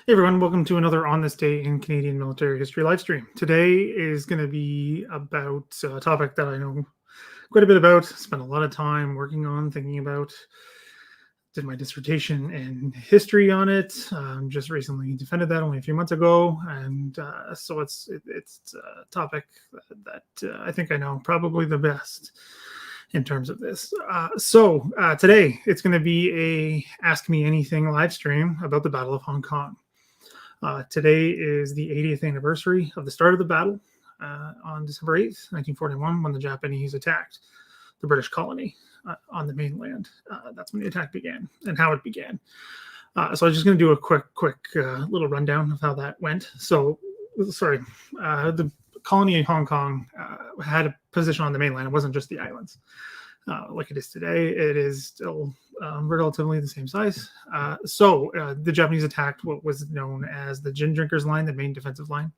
Hey everyone, welcome to another On This Day in Canadian Military History live stream. Today is going to be about a topic that I know quite a bit about, spent a lot of time working on, thinking about, did my dissertation in history on it. Just recently defended that only a few months ago, and so it's a topic that I think I know probably the best in terms of this. So today it's going to be a Ask Me Anything live stream about the Battle of Hong Kong. Today is the 80th anniversary of the start of the battle on December 8th, 1941, when the Japanese attacked the British colony on the mainland. That's when the attack began and how it began. So I'm just going to do a quick little rundown of how that went. So, the colony in Hong Kong had a position on the mainland. It wasn't just the islands. Like it is today, it is still relatively the same size. So the Japanese attacked what was known as the Gin Drinkers Line, the main defensive line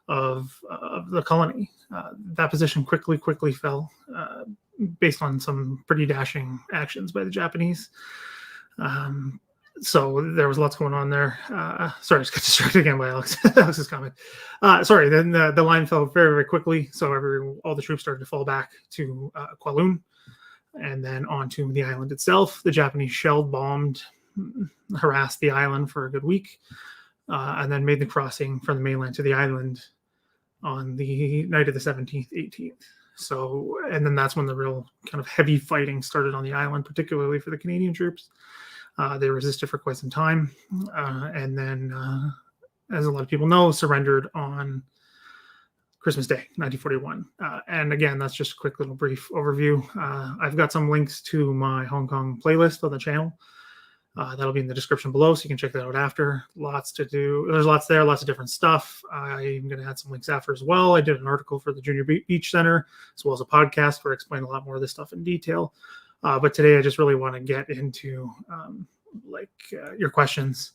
of the colony. That position quickly fell based on some pretty dashing actions by the Japanese. So there was lots going on there. Sorry, I just got distracted again by Alex's comment. Then the line fell very quickly. So all the troops started to fall back to Kowloon and then onto the island itself. The Japanese shelled, bombed, harassed the island for a good week, and then made the crossing from the mainland to the island on the night of the 17th, 18th. So, and then that's when the real kind of heavy fighting started on the island, particularly for the Canadian troops. They resisted for quite some time, and then, as a lot of people know, surrendered on Christmas Day, 1941. And again, that's just a quick little brief overview. I've got some links to my Hong Kong playlist on the channel. That'll be in the description below, so you can check that out after. Lots to do. There's lots there, lots of different stuff. I'm going to add some links after as well. I did an article for the Junior Beach Center, as well as a podcast where I explain a lot more of this stuff in detail. But today I just really want to get into your questions,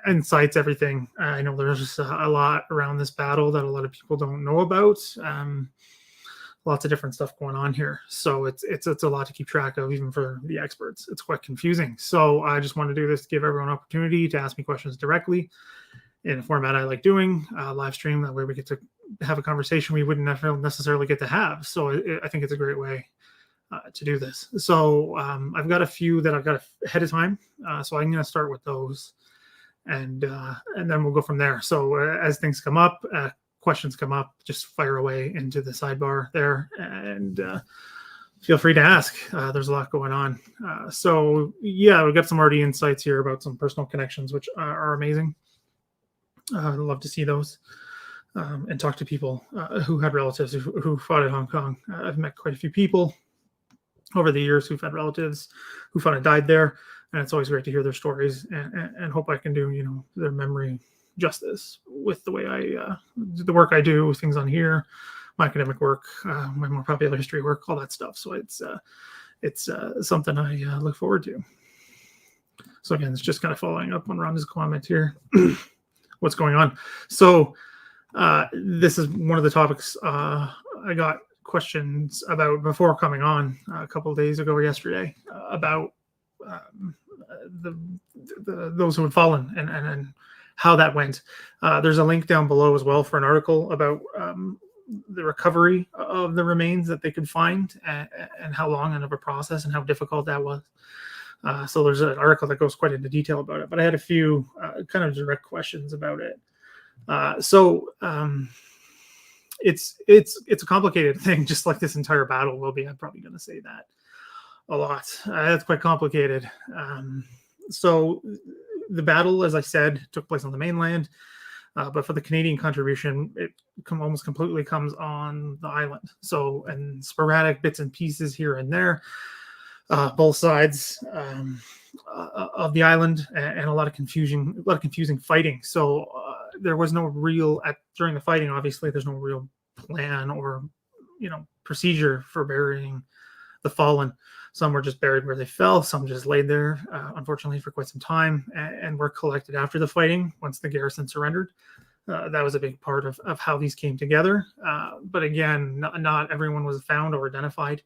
insights, everything. I know there's just a lot around this battle that a lot of people don't know about. Lots of different stuff going on here. So it's a lot to keep track of, even for the experts. It's quite confusing. So I just want to do this to give everyone an opportunity to ask me questions directly in a format I like doing, live stream. That way we get to have a conversation we wouldn't necessarily get to have. So I think it's a great way to do this. So I've got a few that I've got ahead of time. So I'm going to start with those, and then we'll go from there. So as things come up, questions come up, just fire away into the sidebar there, and feel free to ask. There's a lot going on. So yeah, we've got some already insights here about some personal connections, which are amazing. I'd love to see those. And talk to people who had relatives who fought in Hong Kong. I've met quite a few people over the years who've had relatives who fought and died there, and it's always great to hear their stories and hope I can do their memory justice with the way the work I do, things on here, my academic work, my more popular history work, all that stuff. So it's something I look forward to. So again, it's just kind of following up on Rhonda's comment here. What's going on? So this is one of the topics I got questions about before coming on a couple of days ago or yesterday about those who had fallen and how that went. There's a link down below as well for an article about the recovery of the remains that they could find and how long of a process and how difficult that was. So there's an article that goes quite into detail about it, but I had a few kind of direct questions about it. It's a complicated thing, just like this entire battle will be. I'm probably going to say that a lot. It's quite complicated. So the battle, as I said, took place on the mainland, but for the Canadian contribution, it almost completely comes on the island. So, and sporadic bits and pieces here and there, both sides of the island, and a lot of confusing fighting. So there was no real during the fighting. Obviously, there's no real plan or procedure for burying the fallen. Some were just buried where they fell. Some just laid there, unfortunately, for quite some time, and were collected after the fighting once the garrison surrendered. That was a big part of how these came together. But again, not everyone was found or identified.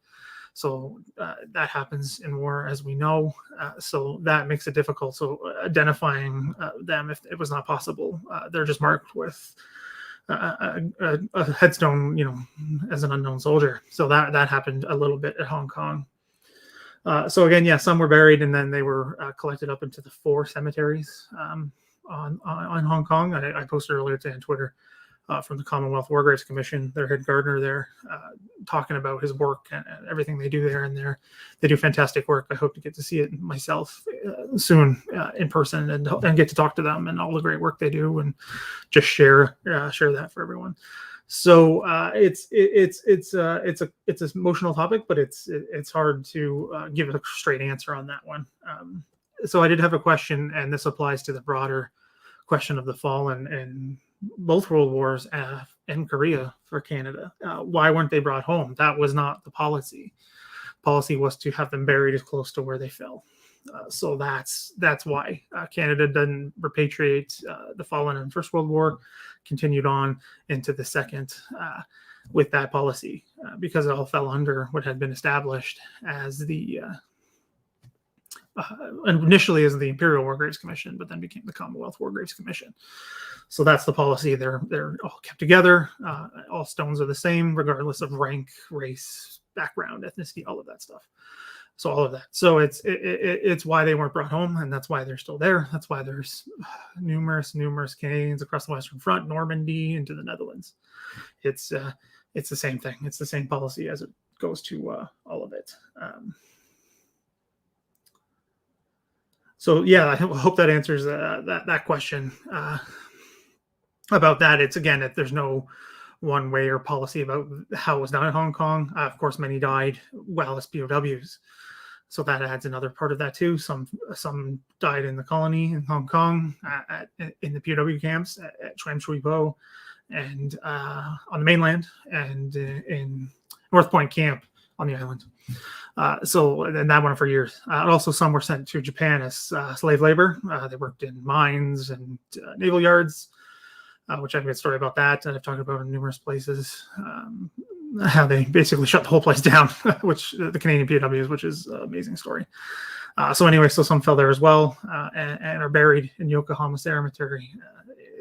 So that happens in war, as we know. So that makes it difficult. So identifying them, if it was not possible, they're just marked with a headstone, as an unknown soldier. So that happened a little bit at Hong Kong. So again, yeah, some were buried and then they were collected up into the 4 cemeteries on Hong Kong. I posted earlier today on Twitter from the Commonwealth War Graves Commission, their head gardener there, talking about his work and everything they do there. And they do fantastic work. I hope to get to see it myself soon in person and get to talk to them and all the great work they do and just share that for everyone. So it's an emotional topic, but it's hard to give a straight answer on that one. So I did have a question, and this applies to the broader question of the fallen in both World Wars and Korea for Canada. Why weren't they brought home? That was not the policy. Policy was to have them buried as close to where they fell. So that's why Canada didn't repatriate the fallen in the First World War, continued on into the Second with that policy, because it all fell under what had been established as the initially as the Imperial War Graves Commission, but then became the Commonwealth War Graves Commission. So that's the policy. They're all kept together. All stones are the same, regardless of rank, race, background, ethnicity, all of that stuff. So all of that. So it's why they weren't brought home, and that's why they're still there. That's why there's numerous Canadians across the Western Front, Normandy, into the Netherlands. It's the same thing. It's the same policy as it goes to all of it. So yeah, I hope that answers that question about that. It's again that there's no one way or policy about how it was done in Hong Kong. Of course, many died while as POWs, so that adds another part of that too. Some died in the colony in Hong Kong in the POW camps at Sham Shui Po and on the mainland, and in North Point Camp on the island. And that went for years. Also, some were sent to Japan as slave labor. They worked in mines and naval yards, which I have a good story about that. And I've talked about in numerous places, how they basically shut the whole place down, which the Canadian POWs, which is an amazing story. So anyway, some fell there as well, and are buried in Yokohama Cemetery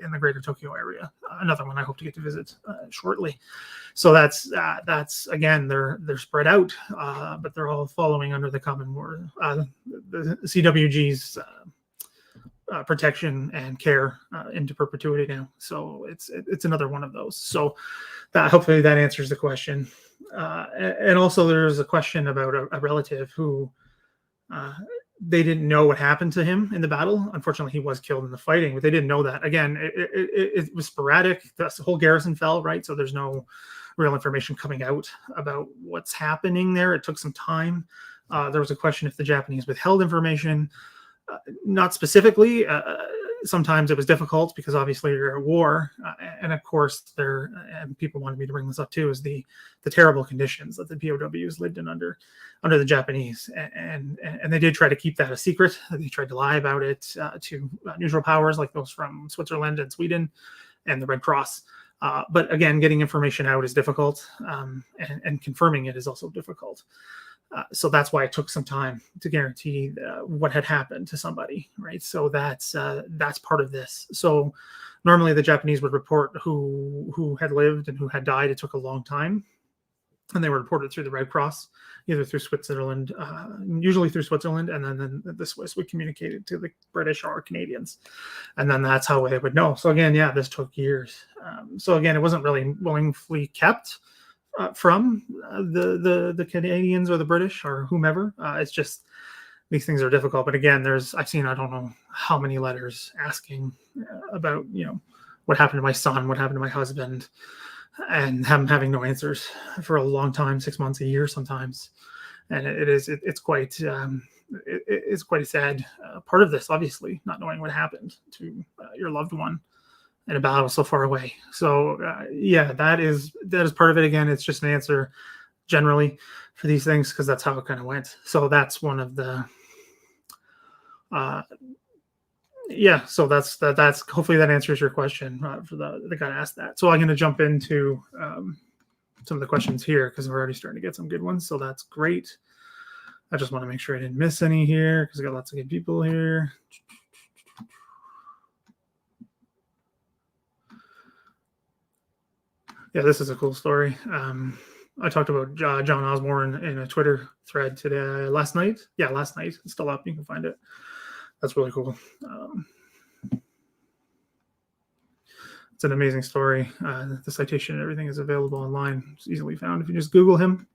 in the greater Tokyo area. Another one I hope to get to visit shortly. So that's again, they're spread out, but they're all following under the Common War, the CWG's protection and care into perpetuity now. So it's another one of those. So hopefully that answers the question. And also there's a question about a relative who they didn't know what happened to him in the battle. Unfortunately, he was killed in the fighting, but they didn't know that. Again, it was sporadic. The whole garrison fell, right? So there's no real information coming out about what's happening there. It took some time. There was a question if the Japanese withheld information. Not specifically. Sometimes it was difficult because obviously you're at war, and of course and people wanted me to bring this up too, is the terrible conditions that the POWs lived in under the Japanese, and they did try to keep that a secret. They tried to lie about it to neutral powers like those from Switzerland and Sweden and the Red Cross. But again, getting information out is difficult, and confirming it is also difficult. So that's why it took some time to guarantee what had happened to somebody, right? So that's part of this. So normally the Japanese would report who had lived and who had died. It took a long time, and they were reported through the Red Cross, either through Switzerland, usually through Switzerland, and then the Swiss would communicate it to the British or Canadians, and then that's how they would know. So again, yeah, this took years. So again, it wasn't really willingly kept from the Canadians or the British or whomever. It's just these things are difficult. But again, I've seen I don't know how many letters asking about what happened to my son, what happened to my husband, and having no answers for a long time, 6 months, a year sometimes. And it's quite a sad part of this, obviously, not knowing what happened to your loved one in a battle so far away. So yeah, that is part of it. Again, it's just an answer generally for these things because that's how it kind of went. So that's one of the so that's hopefully that answers your question for the guy that asked that. So I'm going to jump into some of the questions here because we're already starting to get some good ones. So that's great. I just want to make sure I didn't miss any here because I got lots of good people here. Yeah, this is a cool story. I talked about John Osborne in a Twitter thread today, last night. Yeah, last night. It's still up. You can find it. That's really cool. It's an amazing story. The citation and everything is available online. It's easily found if you just Google him.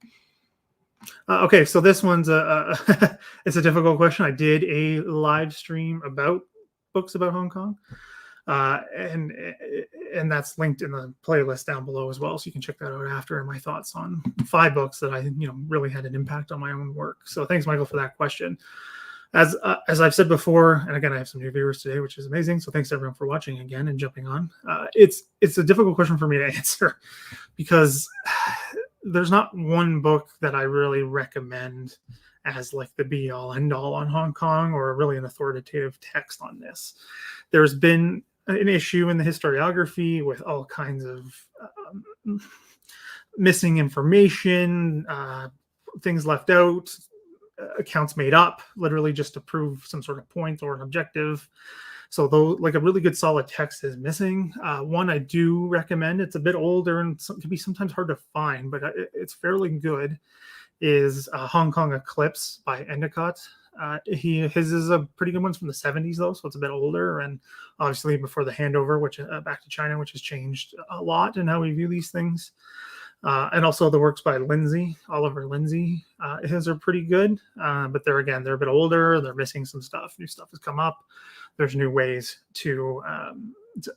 Okay, so this one's it's a difficult question. I did a live stream about books about Hong Kong. And that's linked in the playlist down below as well, so you can check that out after, and my thoughts on 5 books that I really had an impact on my own work. So thanks, Michael, for that question. As I've said before, and again, I have some new viewers today, which is amazing. So thanks everyone for watching again and jumping on. It's a difficult question for me to answer because there's not one book that I really recommend as like the be all end all on Hong Kong or really an authoritative text on this. There's been an issue in the historiography with all kinds of missing information, things left out, accounts made up, literally just to prove some sort of point or an objective. So though, like a really good solid text is missing. One I do recommend, it's a bit older and can be sometimes hard to find, but it's fairly good, is Hong Kong Eclipse by Endicott. His is a pretty good one from the 70s though, so it's a bit older, and obviously before the handover, which back to China, which has changed a lot in how we view these things. And also the works by Oliver Lindsay. His are pretty good, but they're a bit older. They're missing some stuff. New stuff has come up. There's new ways to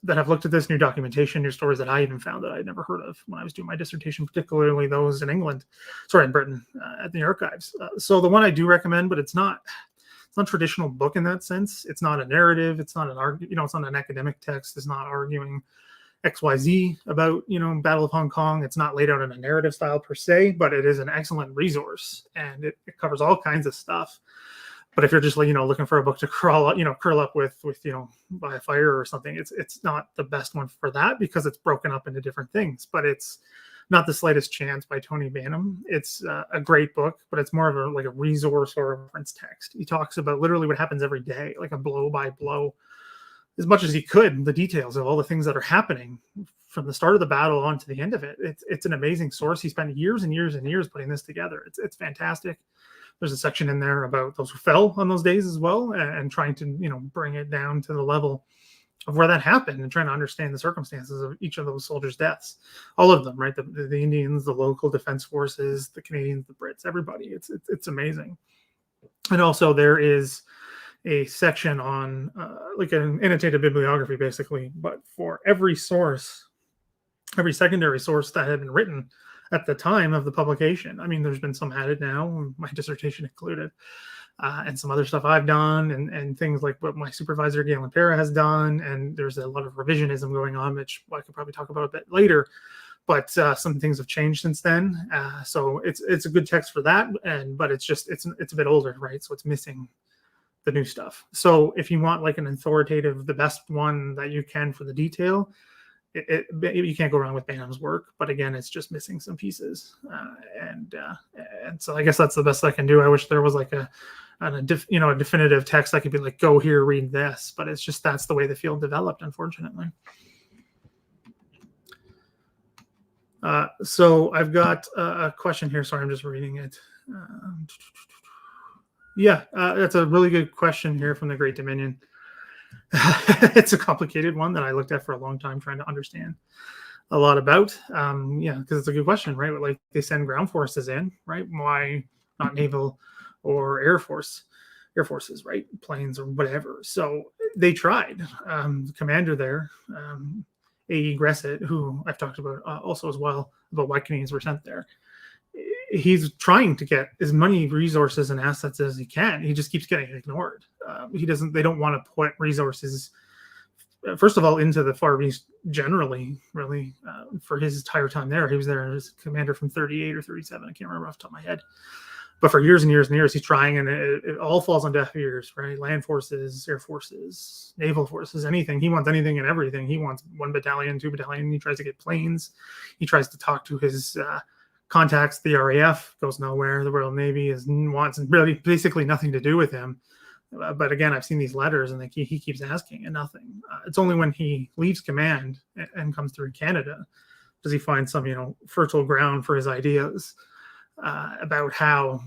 that have looked at this, new documentation, new stories that I even found that I'd never heard of when I was doing my dissertation, particularly those in in Britain, at the archives. So the one I do recommend, but it's not a traditional book in that sense. It's not a narrative. It's not it's not an academic text. It's not arguing XYZ about, Battle of Hong Kong. It's not laid out in a narrative style per se, but it is an excellent resource, and it covers all kinds of stuff. But if you're just looking for a book to curl up with by a fire or something, it's not the best one for that because it's broken up into different things. But it's not the slightest chance by Tony Banham. It's a great book, but it's more of a resource or a reference text. He talks about literally what happens every day, like a blow by blow, as much as he could, the details of all the things that are happening from the start of the battle on to the end of it. It's an amazing source. He spent years and years and years putting this together. It's fantastic. There's a section in there about those who fell on those days as well, and trying to bring it down to the level of where that happened and trying to understand the circumstances of each of those soldiers' deaths. All of them, right? The Indians, the local defense forces, the Canadians, the Brits, everybody. It's amazing. And also there is a section on like an annotated bibliography, basically, but for every source, every secondary source that had been written at the time of the publication. I mean, there's been some added now, my dissertation included, and some other stuff I've done, and things like what my supervisor, Galen Pera, has done. And there's a lot of revisionism going on, which I could probably talk about a bit later. But some things have changed since then. So it's a good text for that. But it's a bit older, right? So it's missing the new stuff. So if you want like an authoritative, the best one that you can for the detail, you can't go wrong with Banham's work. But again, it's just missing some pieces, and so I guess that's the best I can do. I wish there was like a definitive text I could be like, go here, read this. But it's just that's the way the field developed, unfortunately. So I've got a question here. Sorry, I'm just reading it. Yeah, that's a really good question here from the Great Dominion. It's a complicated one that I looked at for a long time trying to understand a lot about. Yeah, because it's a good question, right? Like they send ground forces in, right? Why not naval or air forces, right? Planes or whatever. So they tried. The commander there, A.E. Gressett, who I've talked about also as well, about why Canadians were sent there. He's trying to get as many resources and assets as he can. He just keeps getting ignored. They don't want to put resources, first of all, into the Far East generally, really, for his entire time there. He was there as commander from 38 or 37. I can't remember off the top of my head. But for years and years and years, he's trying, and it all falls on deaf ears, right? Land forces, air forces, naval forces, anything. He wants anything and everything. He wants 1 battalion, 2 battalion. He tries to get planes. He tries to talk to his contacts. The RAF goes nowhere. The Royal Navy wants really basically nothing to do with him. But again, I've seen these letters, and he keeps asking, and nothing. It's only when he leaves command and comes through Canada does he find some, fertile ground for his ideas. About how,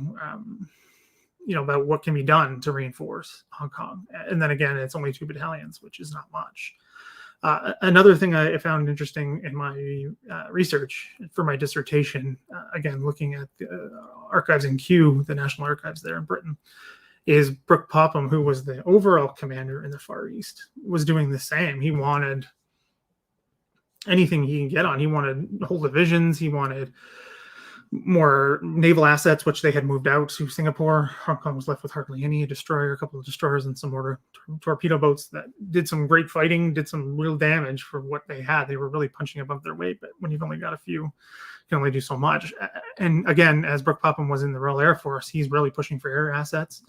about what can be done to reinforce Hong Kong. And then again, it's only 2 battalions, which is not much. Another thing I found interesting in my research for my dissertation, again, looking at the archives in Kew, the National Archives there in Britain, is Brooke Popham, who was the overall commander in the Far East, was doing the same. He wanted anything he can get on. He wanted whole divisions. He wanted more naval assets, which they had moved out to Singapore. Hong Kong was left with hardly any, a couple of destroyers, and some more torpedo boats that did some great fighting, did some real damage for what they had. They were really punching above their weight, but when you've only got a few, you can only do so much. And again, as Brooke Popham was in the Royal Air Force, he's really pushing for air assets.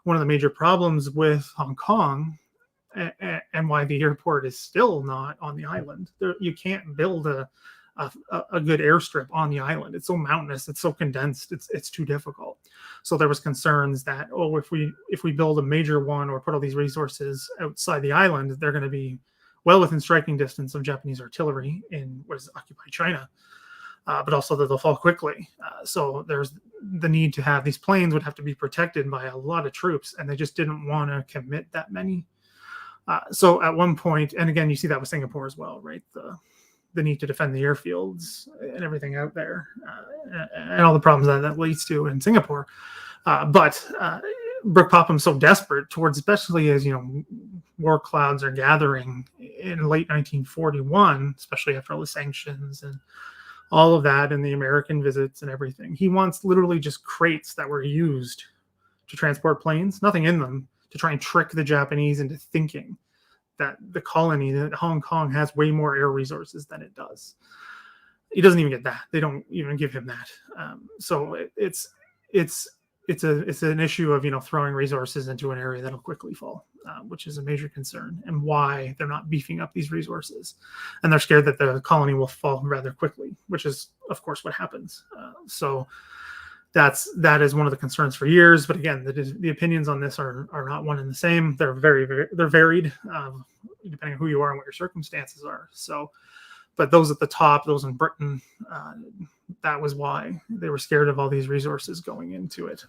One of the major problems with Hong Kong and why the airport is still not on the island, you can't build a good airstrip on the island. It's so mountainous, it's so condensed, it's too difficult. So there was concerns that, if we build a major one or put all these resources outside the island, they're going to be well within striking distance of Japanese artillery in what is occupied China, but also that they'll fall quickly. So there's the need to have these planes would have to be protected by a lot of troops, and they just didn't want to commit that many. So at one point, and again, you see that with Singapore as well, right? The need to defend the airfields and everything out there, and all the problems that leads to in Singapore. But Brooke Popham's so desperate towards, especially as war clouds are gathering in late 1941, especially after all the sanctions and all of that, and the American visits and everything. He wants literally just crates that were used to transport planes, nothing in them, to try and trick the Japanese into thinking that the colony, that Hong Kong, has way more air resources than it does. He doesn't even get that. They don't even give him that. So it's an issue of throwing resources into an area that'll quickly fall, which is a major concern, and why they're not beefing up these resources. And they're scared that the colony will fall rather quickly, which is of course what happens. So that is one of the concerns for years. But again, the opinions on this are not one and the same. They're they're varied, depending on who you are and what your circumstances are. So, but those at the top, those in Britain, that was why they were scared of all these resources going into it.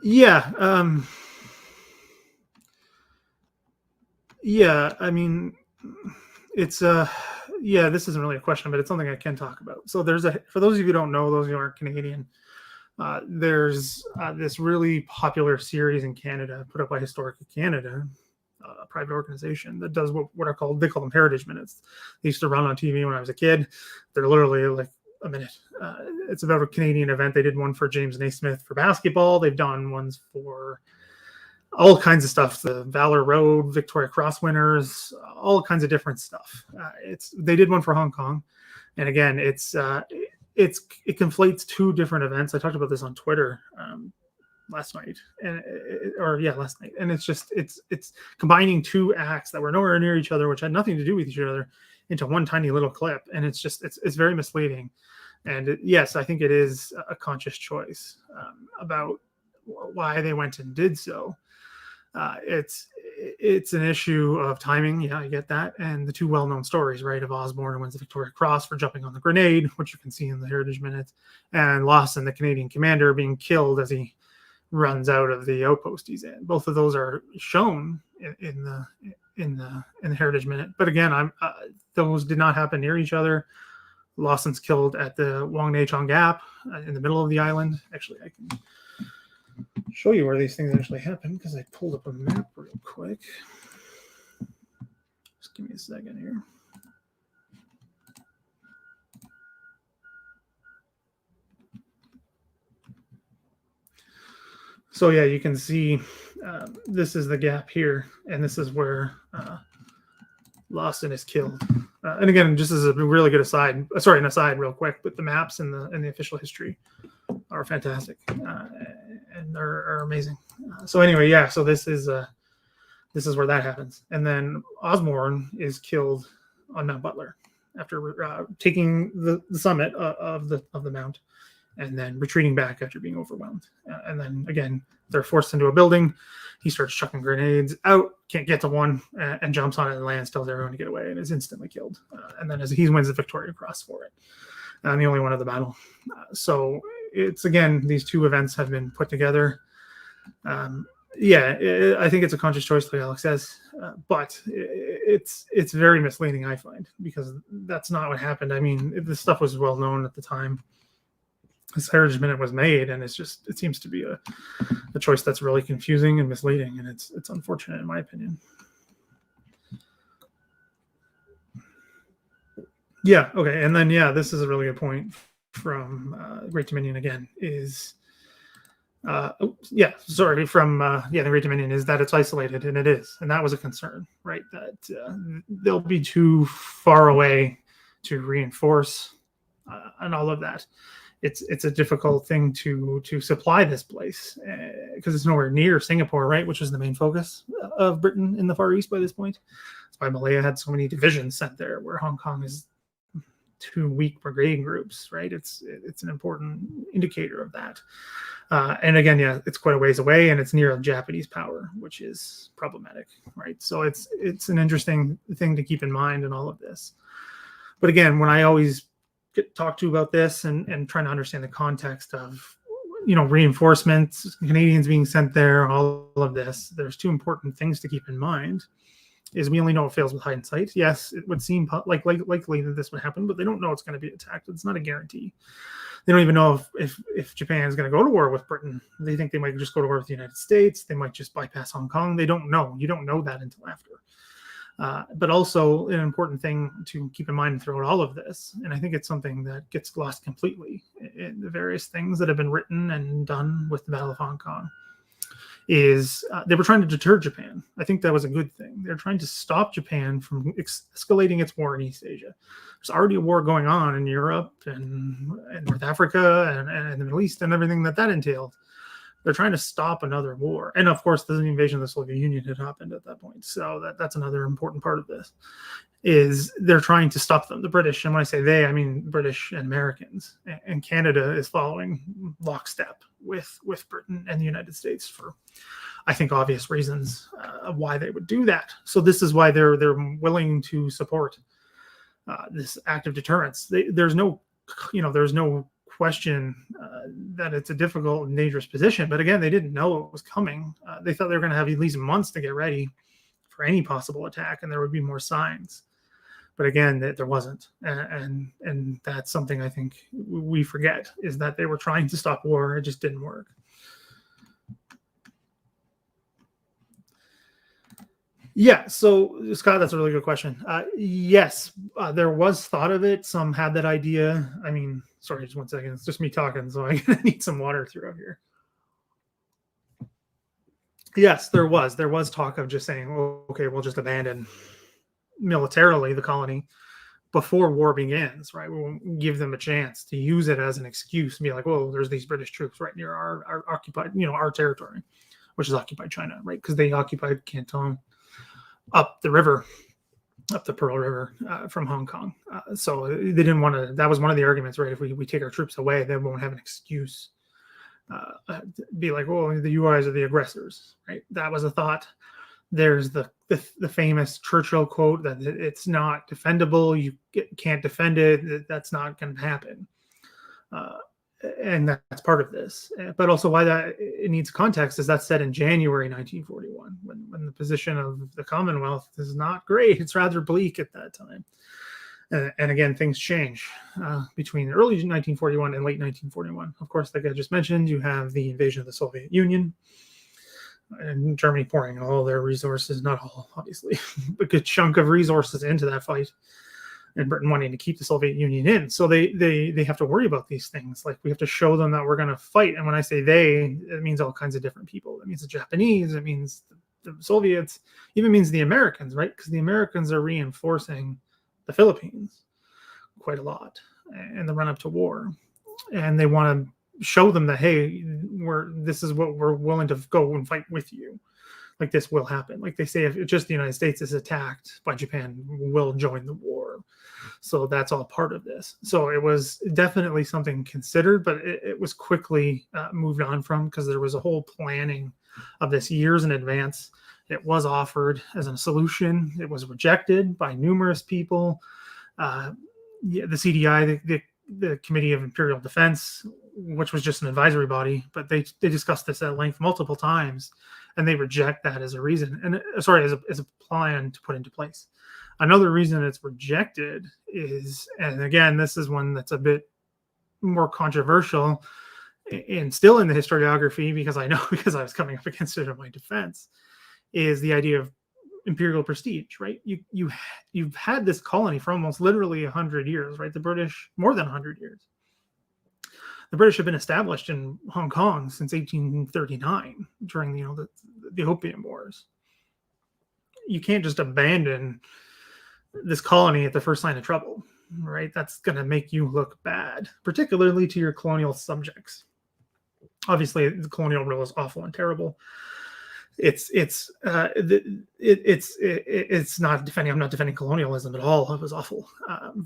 Yeah. I mean, it's this isn't really a question, but it's something I can talk about. So for those of you who don't know, those who aren't Canadian, there's this really popular series in Canada put up by Historic Canada, a private organization that does what they call them Heritage Minutes. They used to run on TV when I was a kid. They're literally like a minute. It's about a Canadian event. They did one for James Naismith for basketball. They've done ones for all kinds of stuff, the Valor Road, Victoria Cross winners, all kinds of different stuff. They did one for Hong Kong, and again, it conflates 2 different events. I talked about this on Twitter last night, last night, and it's combining 2 acts that were nowhere near each other, which had nothing to do with each other, into one tiny little clip, and it's very misleading. And yes, I think it is a conscious choice about why they went and did so. It's an issue of timing. Yeah, I get that. And the 2 well-known stories, right, of Osborne, who wins the Victoria Cross for jumping on the grenade, which you can see in the Heritage Minutes, and Lawson, the Canadian commander, being killed as he runs out of the outpost he's in. Both of those are shown in the Heritage Minute. But again, those did not happen near each other. Lawson's killed at the Wong Nei Chong Gap in the middle of the island. Actually, I can show you where these things actually happen, because I pulled up a map real quick. Just give me a second here. So yeah, you can see this is the gap here, and this is where Lawson is killed. And again, just as a really good aside, an aside real quick, but the maps and the official history are fantastic, and are amazing. So anyway, yeah, so this is where that happens. And then Osborne is killed on Mount Butler after taking the summit of the mount, and then retreating back after being overwhelmed. And then again, they're forced into a building. He starts chucking grenades out, can't get to one, and jumps on it and lands, tells everyone to get away, and is instantly killed. And then as he wins the Victoria Cross for it, and the only one of the battle. So it's, again, these two events have been put together. I think it's a conscious choice, like Alex says, but it's very misleading, I find, because that's not what happened. I mean, this stuff was well known at the time this Heritage Minute was made, and it seems to be a choice that's really confusing and misleading, and it's unfortunate in my opinion. Yeah, okay, and then this is a really good point from Great Dominion again. Is the Great Dominion is that it's isolated, and it is, and that was a concern, right? That they'll be too far away to reinforce and all of that. It's a difficult thing to supply this place because it's nowhere near Singapore, right? Which was the main focus of Britain in the Far East by this point. That's why Malaya had so many divisions sent there, where Hong Kong is 2 weak brigade groups, right? It's an important indicator of that. And again, it's quite a ways away, and it's near a Japanese power, which is problematic, right? So it's an interesting thing to keep in mind in all of this. But again, when I always get talked to about this and trying to understand the context of, reinforcements, Canadians being sent there, all of this, there's two important things to keep in mind. Is we only know it fails with hindsight. Yes, it would seem likely that this would happen, but they don't know it's going to be attacked. It's not a guarantee. They don't even know if Japan is going to go to war with Britain. They think they might just go to war with the United States. They might just bypass Hong Kong. They don't know. You don't know that until after. But also an important thing to keep in mind throughout all of this, and I think it's something that gets lost completely in the various things that have been written and done with the Battle of Hong Kong, is they were trying to deter Japan. I think that was a good thing. They're trying to stop Japan from escalating its war in East Asia. There's already a war going on in Europe and North Africa and the Middle East and everything that entailed. They're trying to stop another war. And of course, the invasion of the Soviet Union had happened at that point. So that's another important part of this, is they're trying to stop them, the British. And when I say they, I mean British and Americans. And Canada is following lockstep with Britain and the United States for, I think, obvious reasons of why they would do that. So this is why they're willing to support this act of deterrence. There's no question that it's a difficult and dangerous position, but again, they didn't know it was coming. They thought they were going to have at least months to get ready for any possible attack, and there would be more signs. But again, there wasn't, and that's something I think we forget, is that they were trying to stop war. It just didn't work. Yeah, so Scott, that's a really good question. Yes, there was thought of it. Some had that idea. I mean, sorry, just 1 second. It's just me talking, so I need some water throughout here. Yes, there was. There was talk of just saying, well, okay, we'll just abandon militarily the colony before war begins, right? We won't give them a chance to use it as an excuse and be like, well, there's these British troops right near our occupied, our territory, which is occupied China, right? Because they occupied Canton, up the river, up the Pearl River from Hong Kong. So they didn't want to, that was one of the arguments, right? If we take our troops away, they won't have an excuse be like, well, the UIs are the aggressors, right? That was a thought. There's the famous Churchill quote that it's not defendable. You can't defend it. That's not going to happen. And that's part of this. But also why that it needs context is that's said in January 1941, when the position of the Commonwealth is not great. It's rather bleak at that time. And again, things change between early 1941 and late 1941. Of course, like I just mentioned, you have the invasion of the Soviet Union and Germany pouring all their resources, not all, obviously, a good chunk of resources into that fight, and Britain wanting to keep the Soviet Union in. So they have to worry about these things. Like, we have to show them that we're going to fight. And when I say they, it means all kinds of different people. It means the Japanese, it means the Soviets, even means the Americans, right? Because the Americans are reinforcing the Philippines quite a lot in the run up to war, and they want to show them that, hey, this is what we're willing to go and fight with you. Like, this will happen. Like they say, if just the United States is attacked by Japan, we'll join the war. So that's all part of this. So it was definitely something considered, but it was quickly moved on from, because there was a whole planning of this years in advance. It was offered as a solution. It was rejected by numerous people. The CDI, the Committee of Imperial Defense, which was just an advisory body, but they discussed this at length multiple times, and they reject that as a reason, and as a plan to put into place. Another reason it's rejected is, and again, this is one that's a bit more controversial and still in the historiography, because I know, because I was coming up against it in my defense, is the idea of imperial prestige, right? You've had this colony for almost literally 100 years, right? The British, more than 100 years. The British have been established in Hong Kong since 1839 during the Opium Wars. You can't just abandon this colony at the first sign of trouble, right? That's going to make you look bad, particularly to your colonial subjects. Obviously, the colonial rule is awful and terrible. It's not defending. I'm not defending colonialism at all. It was awful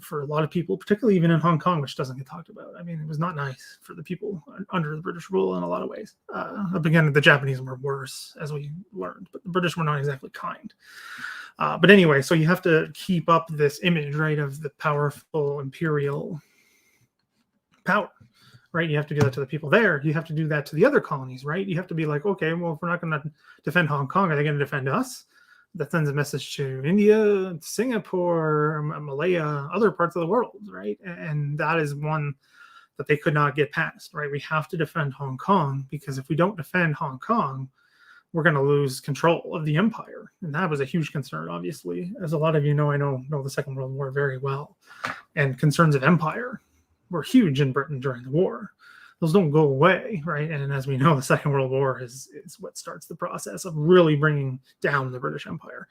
for a lot of people, particularly even in Hong Kong, which doesn't get talked about. I mean, it was not nice for the people under the British rule in a lot of ways. Again, the Japanese were worse, as we learned, but the British were not exactly kind. But anyway, so you have to keep up this image, right, of the powerful imperial power. Right, you have to do that to the people there. You have to do that to the other colonies, right? You have to be like, okay, well, if we're not going to defend Hong Kong, are they going to defend us? That sends a message to India, Singapore, Malaya, other parts of the world, right? And that is one that they could not get past, right? We have to defend Hong Kong, because if we don't defend Hong Kong, we're going to lose control of the empire. And that was a huge concern, obviously. As a lot of you know, I know the Second World War very well. And concerns of empire were huge in Britain during the war. Those don't go away, right? And as we know, the Second World War is what starts the process of really bringing down the British Empire.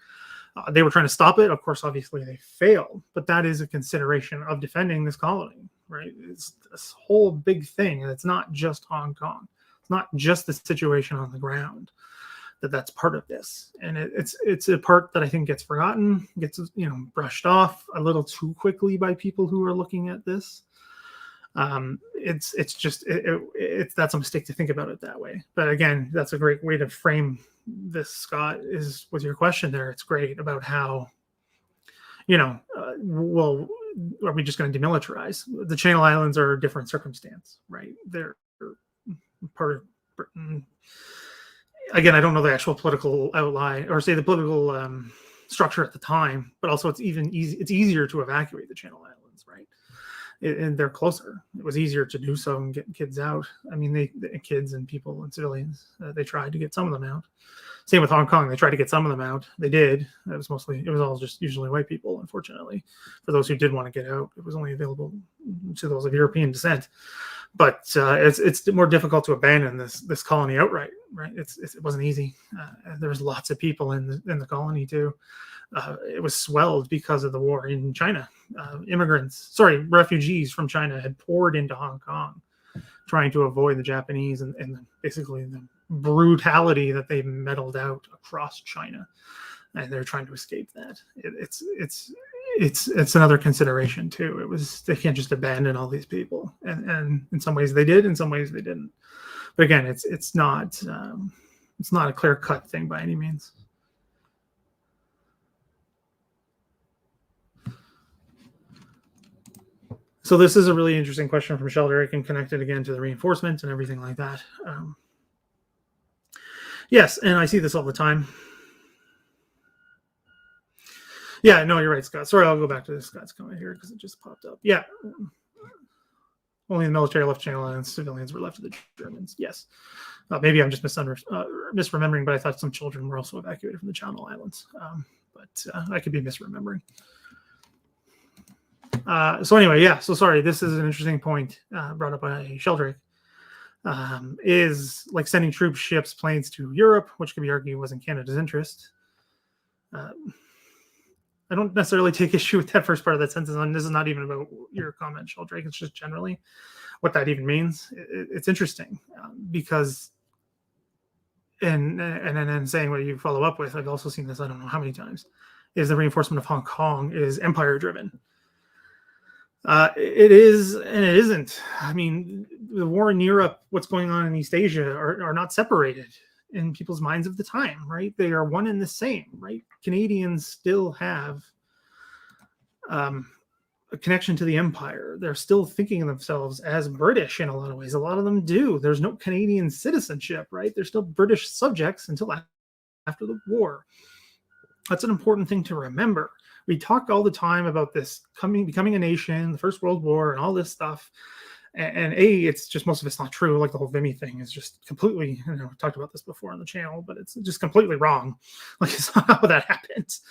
They were trying to stop it. Of course, obviously, they failed. But that is a consideration of defending this colony, right? It's this whole big thing. And it's not just Hong Kong. It's not just the situation on the ground. That's part of this, and it's a part that I think gets forgotten, gets brushed off a little too quickly by people who are looking at this. It's that's a mistake to think about it that way. But again, that's a great way to frame this, Scott, is with your question there. It's great about how, well, are we just going to demilitarize? The Channel Islands are a different circumstance, right? They're part of Britain. Again, I don't know the actual political outline, or say the political structure at the time, but also it's easier to evacuate the Channel Islands, right? And they're closer. It was easier to do so and get kids out. I mean, the kids and people and civilians, they tried to get some of them out. Same with Hong Kong. They tried to get some of them out. They did. It was all just usually white people, unfortunately. For those who did want to get out, it was only available to those of European descent. But it's more difficult to abandon this colony outright, right? It wasn't easy. There was lots of people in the colony too. It was swelled because of the war in China. Refugees from China had poured into Hong Kong, trying to avoid the Japanese and basically the brutality that they meddled out across China, and they're trying to escape that. It's another consideration too. They can't just abandon all these people, and in some ways they did, in some ways they didn't. But again, it's not a clear-cut thing by any means. So this is a really interesting question from Sheldrick, and connected again to the reinforcement and everything like that. Yes, and I see this all the time. Yeah, no, you're right, Scott. Sorry, I'll go back to this Scott's comment here because it just popped up. Yeah. Only the military left Channel Islands, civilians were left to the Germans. Yes. Maybe I'm just misremembering, but I thought some children were also evacuated from the Channel Islands. But I could be misremembering. So anyway, yeah. So sorry, this is an interesting point brought up by Sheldrick. Is like sending troops, ships, planes to Europe, which could be argued was in Canada's interest. I don't necessarily take issue with that first part of that sentence. And this is not even about your comment, Sheldrake. It's just generally what that even means. It's interesting because, and then saying what you follow up with, I've also seen this, I don't know how many times, is the reinforcement of Hong Kong is empire driven. It is and it isn't. I mean, the war in Europe, what's going on in East Asia are not separated in people's minds of the time, right? They are one and the same, right? Canadians still have a connection to the empire. They're still thinking of themselves as British in a lot of ways. A lot of them do. There's no Canadian citizenship, right? They're still British subjects until after the war. That's an important thing to remember. We talk all the time about this becoming a nation, the First World War, and all this stuff. And it's just most of it's not true. Like the whole Vimy thing is just completely, we talked about this before on the channel, but it's just completely wrong. Like it's not how that happens.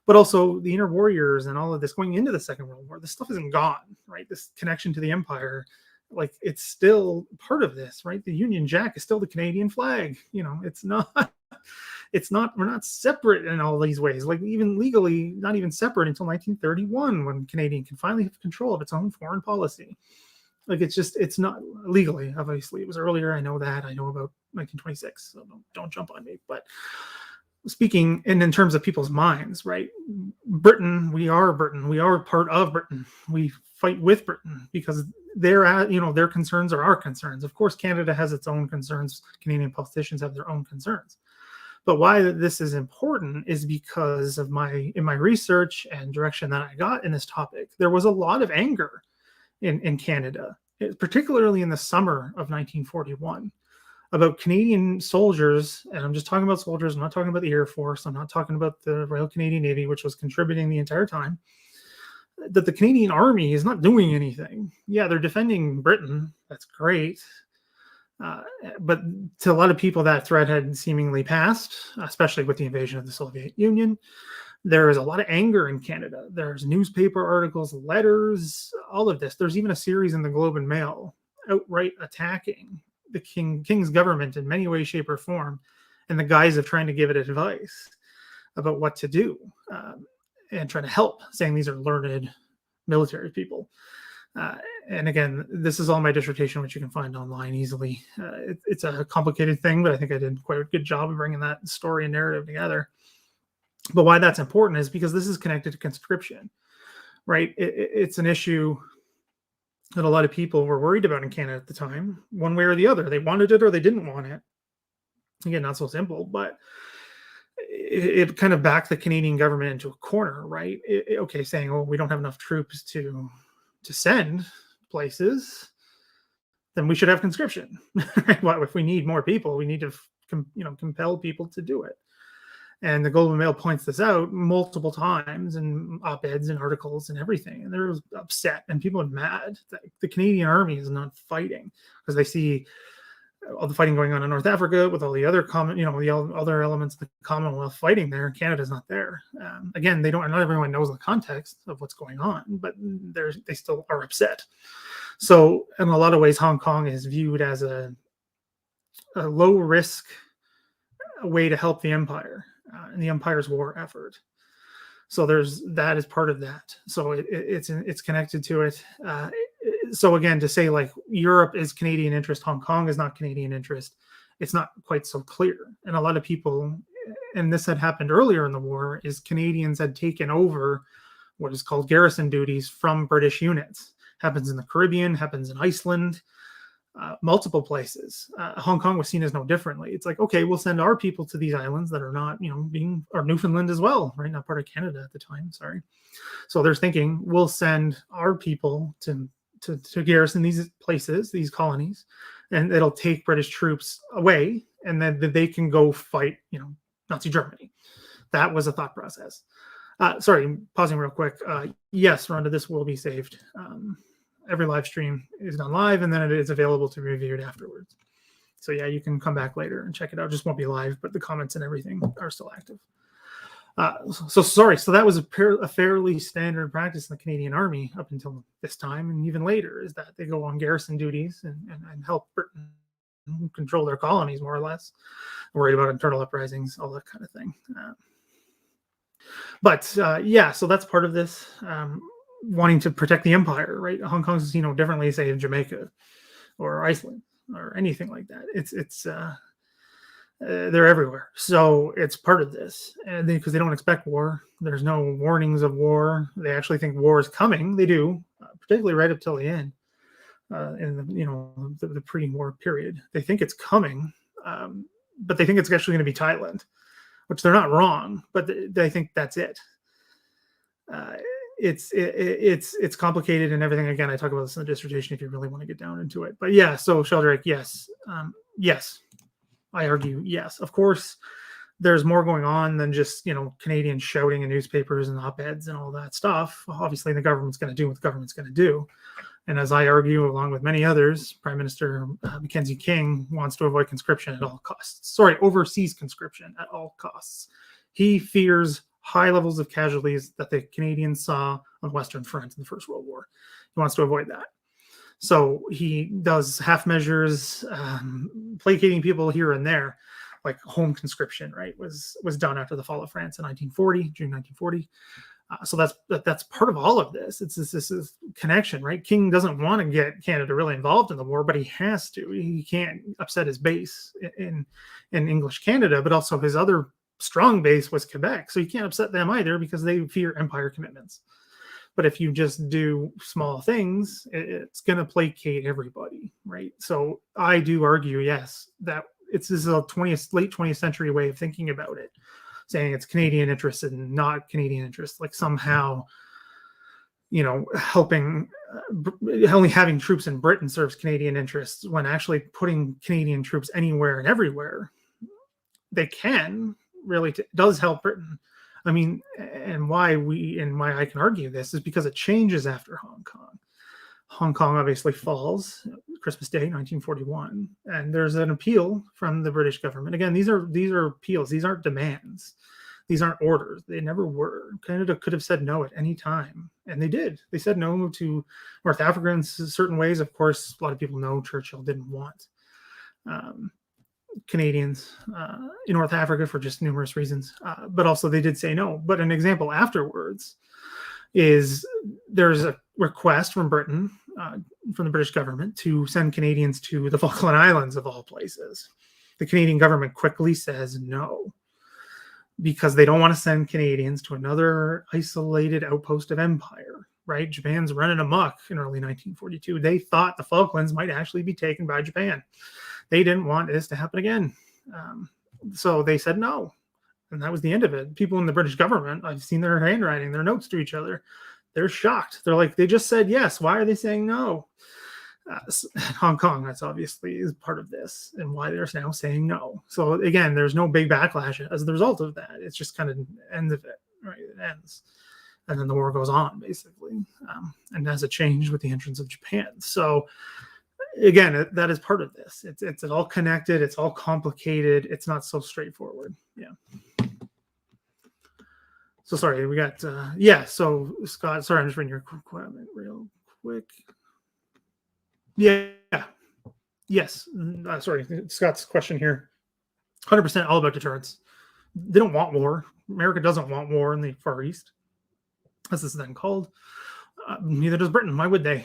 But also the inner warriors and all of this going into the Second World War, this stuff isn't gone, right? This connection to the empire, like it's still part of this, right? The Union Jack is still the Canadian flag. It's not. We're not separate in all these ways. Like even legally, not even separate until 1931, when Canadian can finally have control of its own foreign policy. Like it's not legally. Obviously, it was earlier. I know that. I know about 1926. So don't jump on me. But speaking and in terms of people's minds, right? Britain, we are Britain. We are part of Britain. We fight with Britain because their concerns are our concerns. Of course, Canada has its own concerns. Canadian politicians have their own concerns. But why this is important is because of in my research and direction that I got in this topic, there was a lot of anger in Canada, particularly in the summer of 1941, about Canadian soldiers. And I'm just talking about soldiers. I'm not talking about the Air Force. I'm not talking about the Royal Canadian Navy, which was contributing the entire time. That the Canadian Army is not doing anything. Yeah, they're defending Britain. That's great. But to a lot of people, that threat had seemingly passed, especially with the invasion of the Soviet Union. There is a lot of anger in Canada. There's newspaper articles, letters, all of this. There's even a series in the Globe and Mail outright attacking the King's government in many ways, shape, or form in the guise of trying to give it advice about what to do and trying to help, saying these are learned military people. And again, this is all my dissertation, which you can find online easily. It's a complicated thing, but I think I did quite a good job of bringing that story and narrative together. But why that's important is because this is connected to conscription, right? It's an issue that a lot of people were worried about in Canada at the time, one way or the other. They wanted it or they didn't want it. Again, not so simple, but it kind of backed the Canadian government into a corner, right? Saying, oh, we don't have enough troops to send places, then we should have conscription. Well, if we need more people, we need to compel people to do it. And the Globe and Mail points this out multiple times in op-eds and articles and everything. And they're upset and people are mad that the Canadian Army is not fighting because they see all the fighting going on in North Africa with all the other the other elements of the Commonwealth fighting there. Canada's not there. Again, not everyone knows the context of what's going on, but they still are upset. So in a lot of ways, Hong Kong is viewed as a low risk way to help the empire in the empire's war effort. So that is part of that. So it's connected to it. So again, to say like Europe is Canadian interest, Hong Kong is not Canadian interest, it's not quite so clear. And a lot of people, and this had happened earlier in the war, is Canadians had taken over what is called garrison duties from British units. Happens in the Caribbean, happens in Iceland, multiple places. Hong Kong was seen as no differently. It's like, okay, we'll send our people to these islands that are not, or Newfoundland as well, right? Not part of Canada at the time, sorry. So they're thinking, we'll send our people to garrison these places, these colonies, and it'll take British troops away, and then they can go fight, Nazi Germany. That was a thought process. Sorry, pausing real quick. Yes, Rhonda, this will be saved. Every live stream is done live, and then it is available to be reviewed afterwards. So yeah, you can come back later and check it out. It just won't be live, but the comments and everything are still active. So that was a fairly standard practice in the Canadian Army up until this time, and even later, is that they go on garrison duties and help Britain control their colonies, more or less, worried about internal uprisings, all that kind of thing. But yeah, so that's part of this. Wanting to protect the empire, right? Hong Kong's, differently, say, in Jamaica or Iceland or anything like that. It's they're everywhere. So it's part of this. And because they don't expect war, there's no warnings of war. They actually think war is coming. They do, particularly right up till the end, in the pre-war period. They think it's coming, but they think it's actually going to be Thailand, which they're not wrong, but they think that's it. It's complicated and everything. Again, I talk about this in the dissertation if you really want to get down into it. But yeah, so Sheldrake, yes, yes, I argue yes. Of course, there's more going on than just Canadians shouting in newspapers and op-eds and all that stuff. Obviously, the government's going to do what the government's going to do. And as I argue, along with many others, Prime Minister Mackenzie King wants to avoid conscription at all costs. Sorry, overseas conscription at all costs. He fears high levels of casualties that the Canadians saw on the Western Front in the First World War. He wants to avoid that. So he does half measures, placating people here and there, like home conscription, right, was done after the fall of France in June 1940. So that's part of all of this. It's this connection, right? King doesn't want to get Canada really involved in the war, but he has to. He can't upset his base in English Canada, but also his other strong base was Quebec. So you can't upset them either because they fear empire commitments. But if you just do small things, it's going to placate everybody, right? So I do argue, yes, that this is a late 20th century way of thinking about it, saying it's Canadian interests and not Canadian interests, like somehow, helping, only having troops in Britain serves Canadian interests, when actually putting Canadian troops anywhere and everywhere they can really does help Britain. I mean, and why I can argue this is because it changes after Hong Kong. Hong Kong obviously falls Christmas Day, 1941, and there's an appeal from the British government. Again, these are appeals. These aren't demands. These aren't orders. They never were. Canada could have said no at any time, and they did. They said no to North Africa in certain ways. Of course, a lot of people know Churchill didn't want Canadians in North Africa for just numerous reasons, but also they did say no. But an example afterwards is there's a request from Britain, from the British government, to send Canadians to the Falkland Islands, of all places. The Canadian government quickly says no, because they don't want to send Canadians to another isolated outpost of empire, right? Japan's running amok in early 1942. They thought the Falklands might actually be taken by Japan. They didn't want this to happen again. So they said no. And that was the end of it. People in the British government, I've seen their handwriting, their notes to each other. They're shocked. They're like, they just said yes. Why are they saying no? Hong Kong, that's obviously is part of this, and why they're now saying no. So again, there's no big backlash as a result of that. It's just kind of the end of it, right? It ends. And then the war goes on, basically. And has a change with the entrance of Japan. So again, that is part of this. It's all connected. It's all complicated. It's not so straightforward. Yeah. So sorry, we got so Scott, sorry, I'm just reading your comment real quick. Yeah. Yes. Sorry, Scott's question here. 100% all about deterrence. They don't want war. America doesn't want war in the Far East, as this is then called. Neither does Britain. Why would they?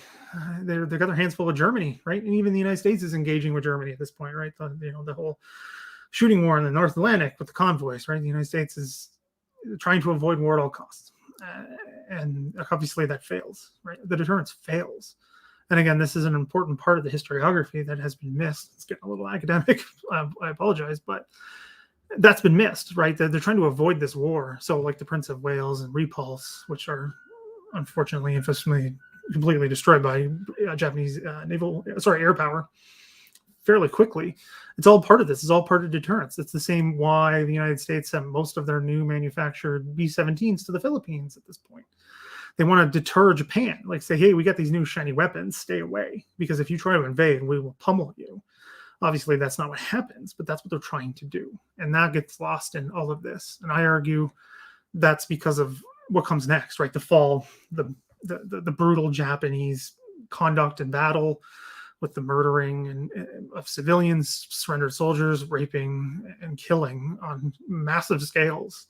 They've got their hands full with Germany, right? And even the United States is engaging with Germany at this point, right? The whole shooting war in the North Atlantic with the convoys, right? The United States is trying to avoid war at all costs, and obviously that fails, right? The deterrence fails. And again, this is an important part of the historiography that has been missed. It's getting a little academic. I apologize, but that's been missed, right? They're trying to avoid this war. So like the Prince of Wales and Repulse, which are unfortunately, interestingly, completely destroyed by Japanese air power fairly quickly. It's all part of this. It's all part of deterrence. It's the same why the United States sent most of their new manufactured B-17s to the Philippines at this point. They want to deter Japan, like say, hey, we got these new shiny weapons, stay away, because if you try to invade, we will pummel you. Obviously, that's not what happens, but that's what they're trying to do. And that gets lost in all of this. And I argue that's because of what comes next, right? The fall, the brutal Japanese conduct in battle with the murdering of civilians, surrendered soldiers, raping and killing on massive scales.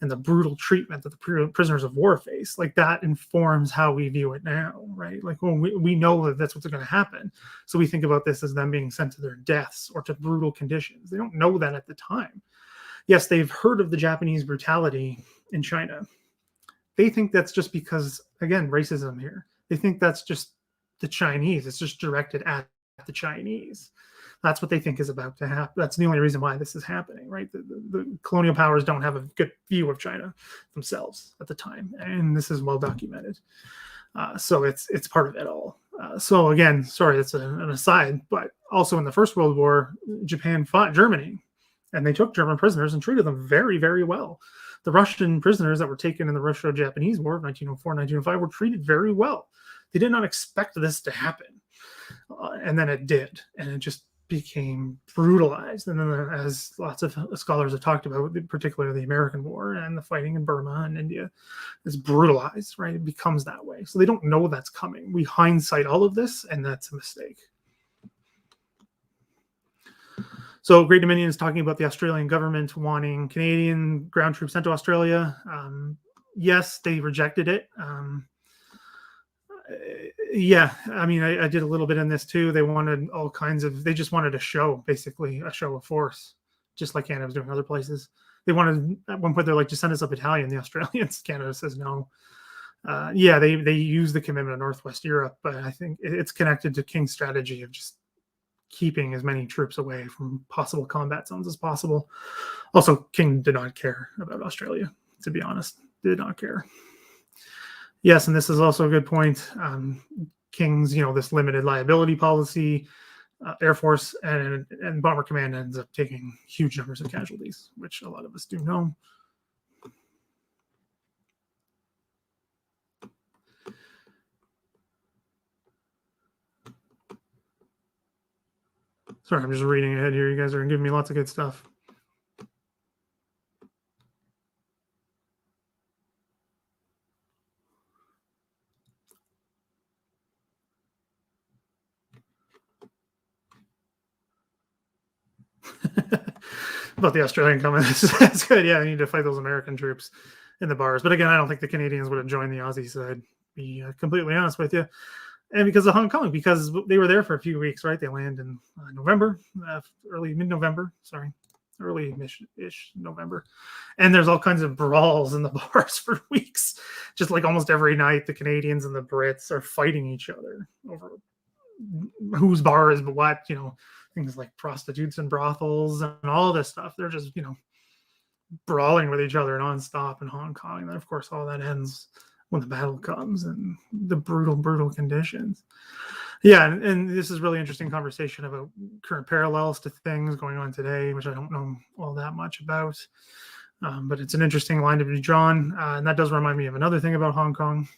and the brutal treatment that the prisoners of war face, like that informs how we view it now, right? Like when we know that that's what's going to happen. So we think about this as them being sent to their deaths or to brutal conditions. They don't know that at the time. Yes, they've heard of the Japanese brutality in China. They think that's just because, again, racism here. They think that's just the Chinese. It's just directed at the Chinese. That's what they think is about to happen. That's the only reason why this is happening, right? The colonial powers don't have a good view of China themselves at the time, and this is well documented. So it's part of it all. So again, sorry, that's an aside, but also in the First World War, Japan fought Germany, and they took German prisoners and treated them very, very well. The Russian prisoners that were taken in the Russo-Japanese War of 1904, 1905 were treated very well. They did not expect this to happen, and then it did, and it just became brutalized. And then, as lots of scholars have talked about, particularly the American War and the fighting in Burma and India, is brutalized, right? It becomes that way. So they don't know that's coming. We hindsight all of this, and that's a mistake. So Great Dominion is talking about the Australian government wanting Canadian ground troops sent to Australia. Yes, they rejected it. Yeah, I mean, I did a little bit in this too. They wanted all kinds of, they just wanted a show, basically, a show of force, just like Canada was doing in other places. They wanted, at one point, they're like, just send us a battalion. The Australians, Canada says no. Yeah, they use the commitment of Northwest Europe, but I think it's connected to King's strategy of just keeping as many troops away from possible combat zones as possible. Also, King did not care about Australia, to be honest. Did not care. Yes, and this is also a good point. King's, this limited liability policy, Air Force and Bomber Command ends up taking huge numbers of casualties, which a lot of us do know. Sorry, I'm just reading ahead here. You guys are giving me lots of good stuff. About the Australian comment, that's good. Yeah, they need to fight those American troops in the bars. But again, I don't think the Canadians would have joined the Aussie side, to be completely honest with you. And because of Hong Kong, because they were there for a few weeks, right? They land in November, mid-November, early-ish November. And there's all kinds of brawls in the bars for weeks. Just like almost every night, the Canadians and the Brits are fighting each other over whose bar is what, things like prostitutes and brothels and all this stuff. They're just, brawling with each other nonstop in Hong Kong. And then, of course, all that ends when the battle comes and the brutal conditions. Yeah, and this is really interesting conversation about current parallels to things going on today, which I don't know all that much about. But it's an interesting line to be drawn. And that does remind me of another thing about Hong Kong.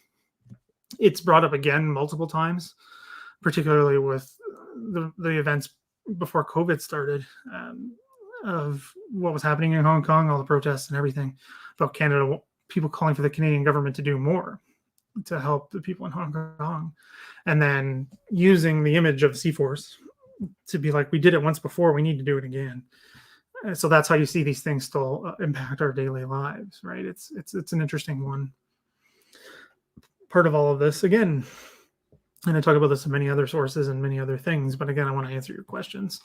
It's brought up again multiple times, particularly with the events before COVID started, of what was happening in Hong Kong, all the protests and everything about Canada, people calling for the Canadian government to do more to help the people in Hong Kong, and then using the image of C-Force to be like, we did it once before, we need to do it again. So that's how you see these things still impact our daily lives, right? It's an interesting one. Part of all of this, again, and I talk about this in many other sources and many other things, but again, I want to answer your questions.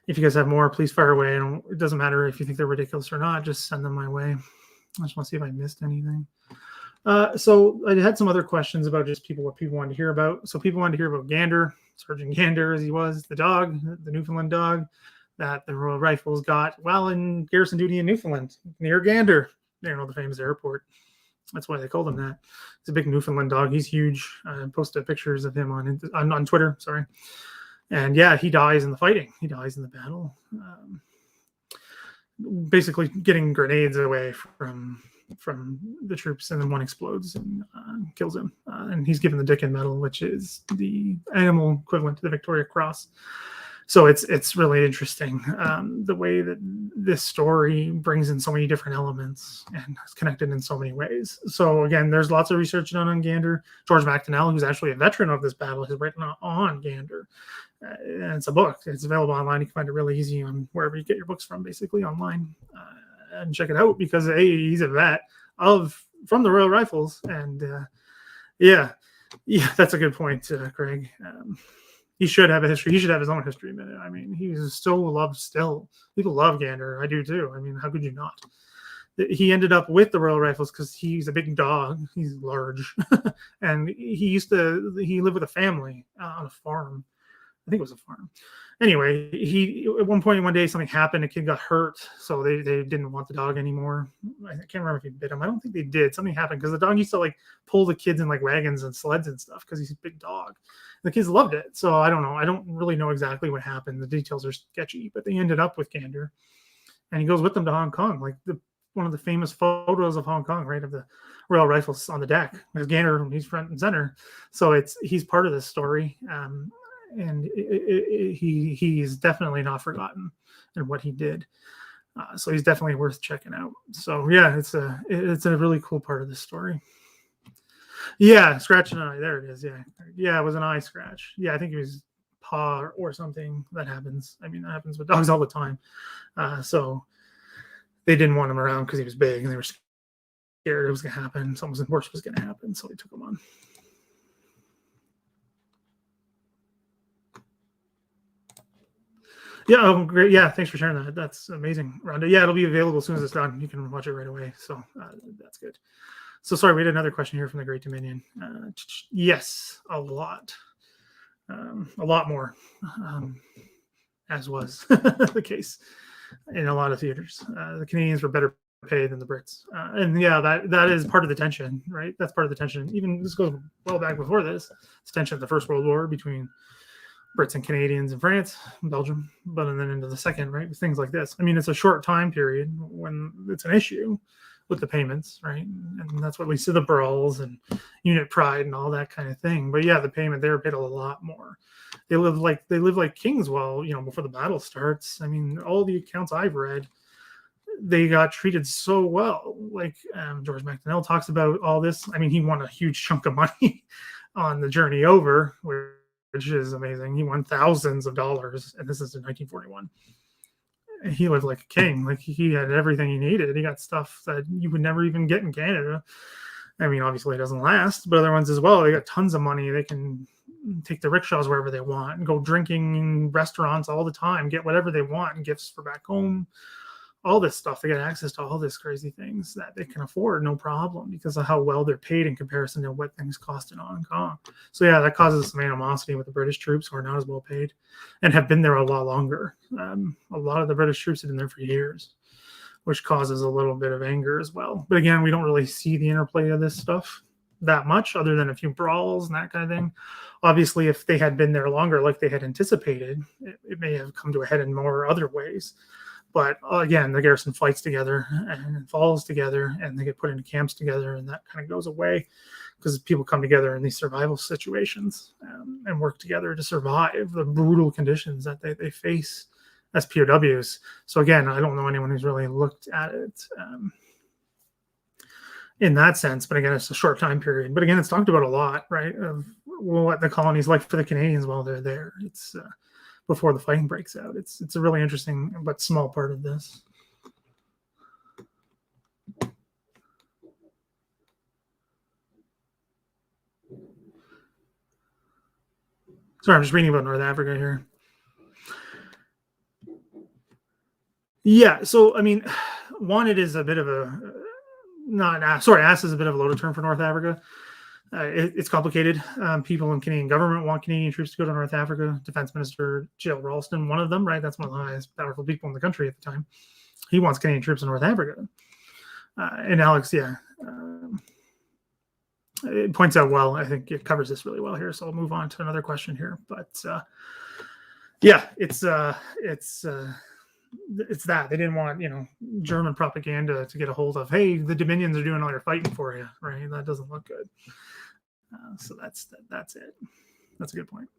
If you guys have more, please fire away. And it doesn't matter if you think they're ridiculous or not, just send them my way. I just want to see if I missed anything. So I had some other questions about just what people wanted to hear about. So people wanted to hear about Gander, Sergeant Gander, as he was, the dog, the Newfoundland dog that the Royal Rifles got while in garrison duty in Newfoundland, near Gander, the famous airport. That's why they called him that. He's a big Newfoundland dog. He's huge. I posted pictures of him on Twitter. Sorry. And yeah, he dies in the fighting. He dies in the battle. Basically getting grenades away from the troops, and then one explodes and kills him. And he's given the Dickin Medal, which is the animal equivalent to the Victoria Cross. So it's really interesting the way that this story brings in so many different elements and is connected in so many ways. So again, there's lots of research done on Gander. George MacDonnell, who's actually a veteran of this battle, has written on Gander. And it's a book. It's available online. You can find it really easy on wherever you get your books from, basically online. and check it out because he's a vet from the Royal Rifles, and yeah, that's a good point, Craig. He should have a history. He should have his own history minute. I mean, he's so loved still. People love Gander. I do too. I mean, how could you not? He ended up with the Royal Rifles because he's a big dog. He's large, and he lived with a family on a farm. I think it was a farm. Anyway, at one day something happened. A kid got hurt, so they didn't want the dog anymore. I can't remember if he bit him. I don't think they did. Something happened because the dog used to like pull the kids in like wagons and sleds and stuff because he's a big dog. The kids loved it. So I don't know. I don't really know exactly what happened. The details are sketchy, but they ended up with Gander, and he goes with them to Hong Kong. Like one of the famous photos of Hong Kong, right, of the Royal Rifles on the deck. There's Gander, he's front and center. So he's part of this story. And he's definitely not forgotten in what he did. So he's definitely worth checking out. So yeah, it's a really cool part of the story. Yeah, scratch an eye. There it is. Yeah, it was an eye scratch. Yeah, I think it was paw or something. That happens. I mean, that happens with dogs all the time. So they didn't want him around because he was big and they were scared it was going to happen. Something worse was going to happen, so they took him on. Yeah, oh, great. Yeah, thanks for sharing that. That's amazing, Rhonda. Yeah, it'll be available as soon as it's done. You can watch it right away. So that's good. So sorry, we had another question here from the Great Dominion. Yes, a lot more, as was the case in a lot of theaters. The Canadians were better paid than the Brits, and yeah, that is part of the tension, right? That's part of the tension. Even this goes well back before this. It's tension of the First World War between Brits and Canadians in France, Belgium, but and then into the second, right? Things like this. I mean, it's a short time period when it's an issue with the payments, right? And that's what leads to the brawls and unit pride and all that kind of thing. But yeah, the payment, they were paid a lot more. They live like kings while, before the battle starts. I mean, all the accounts I've read, they got treated so well. Like George MacDonnell talks about all this. I mean, he won a huge chunk of money on the journey over, which is amazing. He won thousands of dollars, and this is in 1941. He lived like a king. Like he had everything he needed. He got stuff that you would never even get in Canada. I mean, obviously it doesn't last, but other ones as well. They got tons of money. They can take the rickshaws wherever they want and go drinking in restaurants all the time, get whatever they want and gifts for back home. All this stuff, they get access to all these crazy things that they can afford, no problem, because of how well they're paid in comparison to what things cost in Hong Kong. So yeah, that causes some animosity with the British troops who are not as well paid and have been there a lot longer. A lot of the British troops have been there for years, which causes a little bit of anger as well. But again, we don't really see the interplay of this stuff that much, other than a few brawls and that kind of thing. Obviously, if they had been there longer, like they had anticipated, it may have come to a head in more other ways. But again, the garrison fights together and falls together, and they get put into camps together, and that kind of goes away because people come together in these survival situations and work together to survive the brutal conditions that they face as POWs. So again, I don't know anyone who's really looked at it in that sense, but again, it's a short time period. But again, it's talked about a lot, right, of what the colony's like for the Canadians while they're there. It's before the fighting breaks out. It's a really interesting but small part of this. Sorry, I'm just reading about North Africa here. Yeah, so I mean, one, it is a bit of a ass is a bit of a loaded term for North Africa. It's complicated. People in Canadian government want Canadian troops to go to North Africa. Defense Minister Jill Ralston, one of them, right? That's one of the highest powerful people in the country at the time. He wants Canadian troops in North Africa. And Alex, it points out well. I think it covers this really well here. So I'll move on to another question here. But it's that they didn't want German propaganda to get a hold of. Hey, the Dominions are doing all your fighting for you, right? That doesn't look good. So that's it. That's a good point.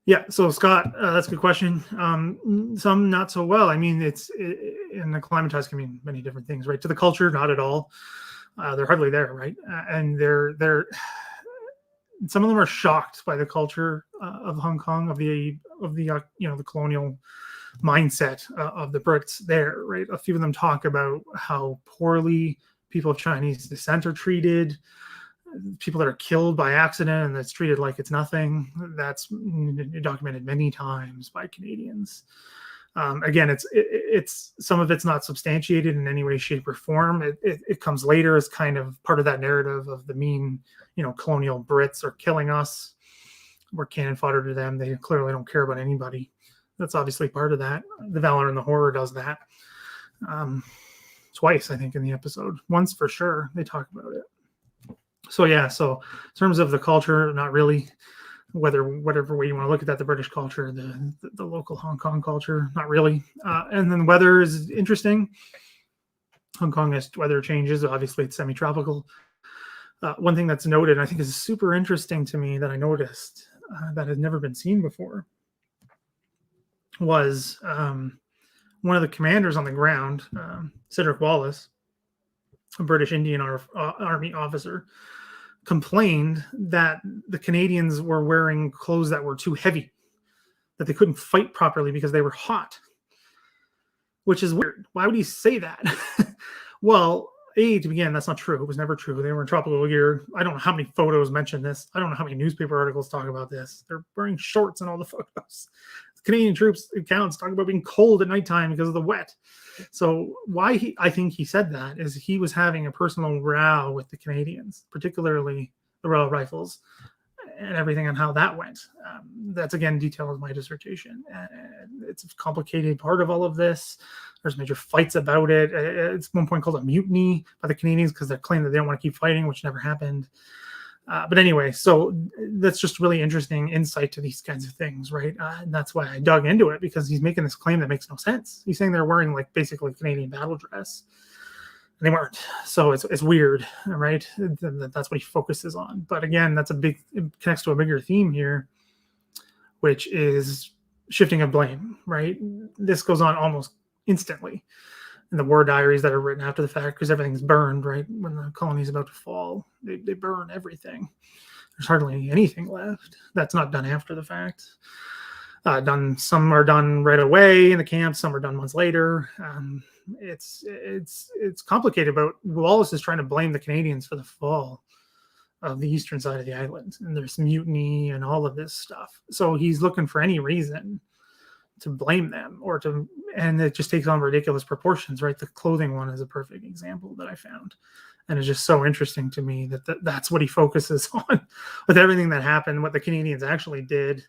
Yeah. So Scott, that's a good question. Some not so well. I mean, and acclimatized can mean many different things, right? To the culture, not at all. They're hardly there, right? And they're some of them are shocked by the culture of Hong Kong, of the colonial mindset of the Brits there, right? A few of them talk about how poorly people of Chinese descent are treated, people that are killed by accident and that's treated like it's nothing. That's documented many times by Canadians. Again, it's some of it's not substantiated in any way, shape, or form. It comes later as kind of part of that narrative of the mean, colonial Brits are killing us. We're cannon fodder to them. They clearly don't care about anybody. That's obviously part of that. The Valor and the Horror does that. Twice, I think, in the episode. Once for sure, they talk about it. So yeah, so in terms of the culture, not really. Whatever way you want to look at that, the British culture, the local Hong Kong culture, not really. And then weather is interesting. Hong Kong has weather changes. Obviously, it's semi-tropical. One thing that's noted, I think is super interesting to me that I noticed that had never been seen before, was one of the commanders on the ground, Cedric Wallace, a British Indian Army officer, complained that the Canadians were wearing clothes that were too heavy, that they couldn't fight properly because they were hot, which is weird. Why would he say that? Well, to begin, that's not true. It was never true. They were in tropical gear. I don't know how many photos mention this. I don't know how many newspaper articles talk about this. They're wearing shorts in all the photos. Canadian troops accounts talk about being cold at nighttime because of the wet. So why I think he said that is he was having a personal row with the Canadians, particularly the Royal Rifles, and everything on how that went. That's, again, detailed in my dissertation. It's a complicated part of all of this. There's major fights about it. It's one point called a mutiny by the Canadians because they're claiming that they don't want to keep fighting, which never happened. But anyway, so that's just really interesting insight to these kinds of things, right? And that's why I dug into it, because he's making this claim that makes no sense. He's saying they're wearing like basically Canadian battle dress. And they weren't. So it's weird, right? That's what he focuses on. But again, it connects to a bigger theme here, which is shifting of blame, right? This goes on almost instantly in the war diaries that are written after the fact, because everything's burned, right? When the colony's about to fall, they burn everything. There's hardly anything left that's not done after the fact. Some are done right away in the camps, some are done months later. It's complicated, but Wallace is trying to blame the Canadians for the fall of the eastern side of the island, and there's mutiny and all of this stuff. So he's looking for any reason to blame them, and it just takes on ridiculous proportions, right? The clothing one is a perfect example that I found, and it's just so interesting to me that's what he focuses on with everything that happened, what the Canadians actually did.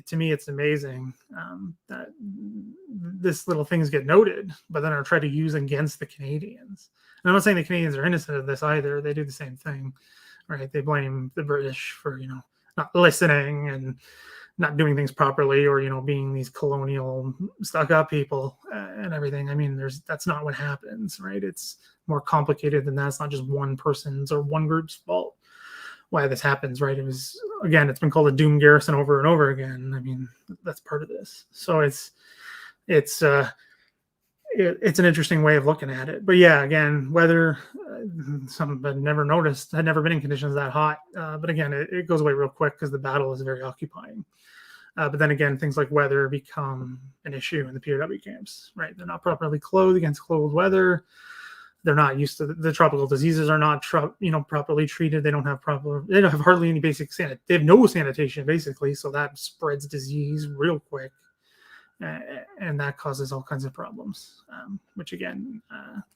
To me, it's amazing that this little things get noted, but then are tried to use against the Canadians. And I'm not saying the Canadians are innocent of this either. They do the same thing, right? They blame the British for, not listening and not doing things properly, or, being these colonial stuck up people and everything. I mean, that's not what happens, right? It's more complicated than that. It's not just one person's or one group's fault why this happens, right? It's been called a doomed garrison over and over again. I mean, that's part of this. So it's an interesting way of looking at it. But yeah, again, weather, something I'd never noticed, had never been in conditions that hot. But again, it goes away real quick because the battle is very occupying. But then again, things like weather become an issue in the POW camps, right? They're not properly clothed against cold weather. They're not used to the tropical diseases are not properly treated. They don't have hardly any basic they have no sanitation basically. So that spreads disease real quick. And that causes all kinds of problems, which again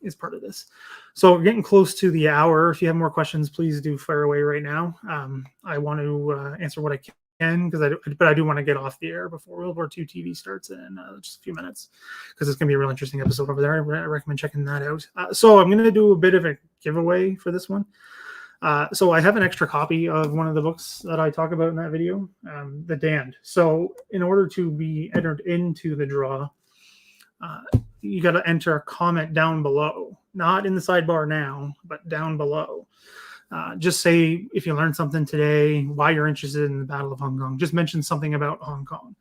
is part of this. So we're getting close to the hour. If you have more questions, please do fire away right now. I want to answer what I can, but I do want to get off the air before World War II TV starts in just a few minutes, because it's going to be a real interesting episode over there. I recommend checking that out. So I'm going to do a bit of a giveaway for this one. So I have an extra copy of one of the books that I talk about in that video, The Damned. So in order to be entered into the draw, you got to enter a comment down below, not in the sidebar now, but down below. Just say if you learned something today, why you're interested in the Battle of Hong Kong. Just mention something about Hong Kong.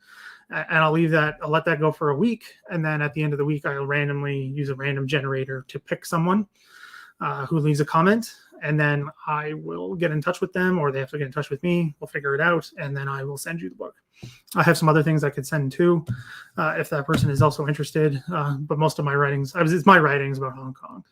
And I'll let that go for a week. And then at the end of the week, I'll randomly use a random generator to pick someone who leaves a comment. and then I will get in touch with them, or they have to get in touch with me. We'll figure it out, and then I will send you the book. I have some other things I could send too, if that person is also interested. But most of my writings, it's my writings about Hong Kong,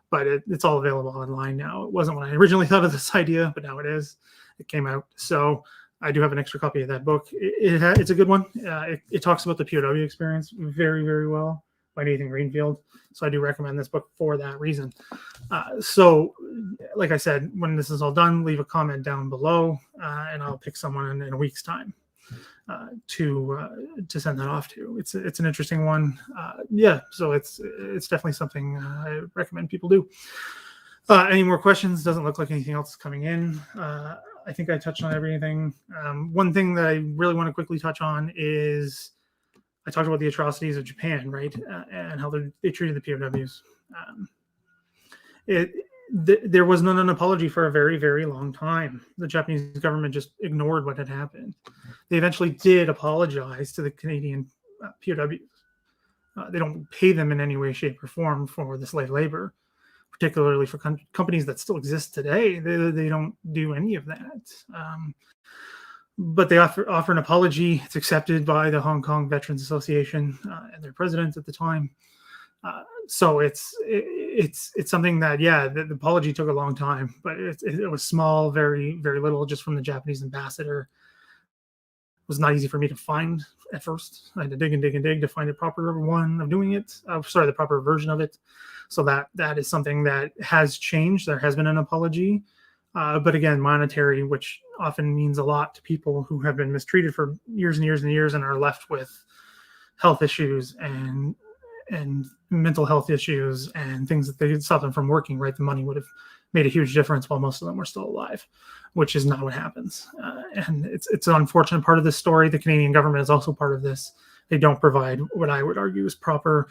but it's all available online now. It wasn't when I originally thought of this idea, but now it is. It came out. So I do have an extra copy of that book. It's a good one. It talks about the POW experience very, very well by Nathan Greenfield. So I do recommend this book for that reason. So like I said, when this is all done, leave a comment down below, and I'll pick someone in a week's time to send that off to. It's an interesting one. So it's definitely something I recommend people do. Any more questions? Doesn't look like anything else is coming in. I think I touched on everything. One thing that I really want to quickly touch on is I talked about the atrocities of Japan, right? And how they treated the POWs. There was not an apology for a very, very long time. The Japanese government just ignored what had happened. They eventually did apologize to the Canadian POWs. They don't pay them in any way, shape, or form for the slave labor, particularly for companies that still exist today. They don't do any of that. But they offer an apology. It's accepted by the Hong Kong Veterans Association and their president at the time. So it's something that, the apology took a long time, but it was small, very, very little, just from the Japanese ambassador. It was not easy for me to find at first. I had to dig and dig and dig to find a proper one of doing it. The proper version of it. So that is something that has changed. There has been an apology. But again, monetary, which often means a lot to people who have been mistreated for years and years and years and are left with health issues and mental health issues and things that they could stop them from working, right? The money would have made a huge difference while most of them were still alive, which is not what happens. And it's an unfortunate part of this story. The Canadian government is also part of this. They don't provide what I would argue is proper